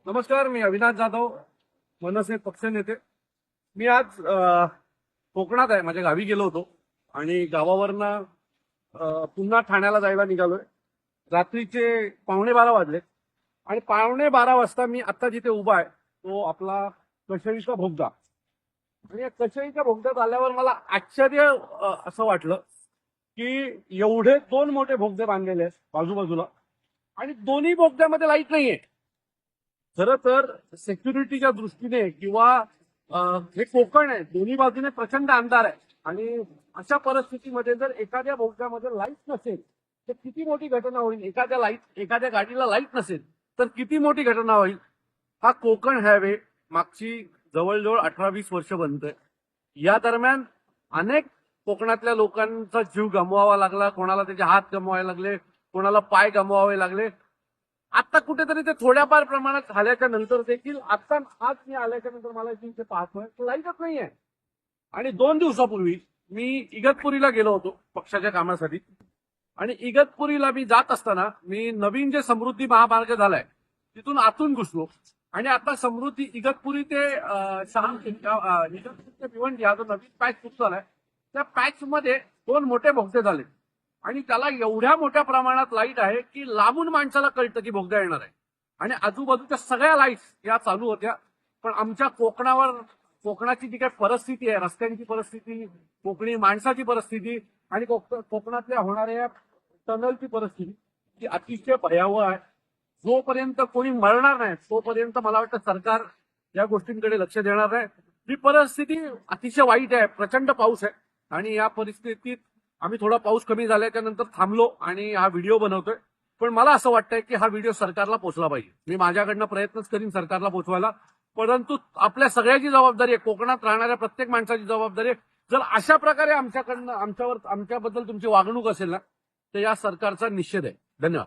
नमस्कार, मी अविनाश जाधव, मनसे पक्ष नेते. मी आज कोकणात आहे, माझ्या गावी गेलो होतो आणि गावावरनं पुन्हा ठाण्याला जायला निघालोय. रात्रीचे 11:15 वाजले आणि 11:15 वाजता मी आता जिथे उभा आहे तो आपला कशेळीचा बोगदा. आणि या कशेळीच्या बोगद्यात आल्यावर मला आश्चर्य असं वाटलं की एवढे दोन मोठे बोगदे बांधलेले आहेत बाजूबाजूला आणि दोन्ही बोगद्यामध्ये लाईट नाहीये. खरं तर सिक्युरिटीच्या दृष्टीने किंवा हे कोकण आहे, दोन्ही बाजूने प्रचंड अंधार आहे आणि अशा परिस्थितीमध्ये जर एखाद्या बोगद्यामध्ये लाईट नसेल तर किती मोठी घटना होईल. एखाद्या गाडीला लाईट नसेल तर किती मोठी घटना होईल. हा कोकण हायवे मागची जवळजवळ 18-20 वर्ष बनतोय. या दरम्यान अनेक कोकणातल्या लोकांचा जीव गमवावा लागला, कोणाला त्याचे हात गमवावे लागले, कोणाला पाय गमवावे लागले. आता कुठेतरी ते थोड्याफार प्रमाणात झाल्याच्या नंतर देखील आता आज मी आल्याच्या नंतर मला इथे पाहतोय लाईटच नाहीये. आणि 2 दिवसापूर्वी मी इगतपुरीला गेलो होतो पक्षाच्या कामासाठी आणि इगतपुरीला मी जात असताना मी नवीन जे समृद्धी महामार्ग झालाय तिथून आतून घुसलो आणि आता समृद्धी इगतपुरी ते इगतपुरी ते भिवंडी हा जो नवीन पॅच सुरू झालाय त्या पॅच मध्ये 2 मोठे बोगदे झाले आणि त्याला एवढ्या मोठ्या प्रमाणात लाईट आहे की लांबून माणसाला कळतं की बोगदा येणार आहे. आणि आजूबाजूच्या सगळ्या लाईट्स या चालू होत्या. पण आमच्या कोकणाची जी काही परिस्थिती आहे, रस्त्यांची परिस्थिती, कोकणी माणसाची परिस्थिती आणि कोकणातल्या होणाऱ्या टनलची परिस्थिती ही अतिशय भयावह आहे. जोपर्यंत कोणी मरणार नाही तोपर्यंत मला वाटतं सरकार या गोष्टींकडे लक्ष देणार नाही. ही परिस्थिती अतिशय वाईट आहे. प्रचंड पाऊस आहे आणि या परिस्थितीत आम्ही थोडा पाऊस कमी झाल्याच्या नंतर थांबलो आणि हा व्हिडिओ बनवतोय. पण मला असं वाटतंय की हा व्हिडिओ सरकारला पोहोचला पाहिजे. मी माझ्याकडनं प्रयत्नच करीन सरकारला पोहोचवायला, परंतु आपल्या सगळ्याची जबाबदारी आहे, कोकणात राहणाऱ्या प्रत्येक माणसाची जबाबदारी आहे. जर अशा प्रकारे आमच्याबद्दल तुमची वागणूक असेल ना तर या सरकारचा निषेध आहे. धन्यवाद.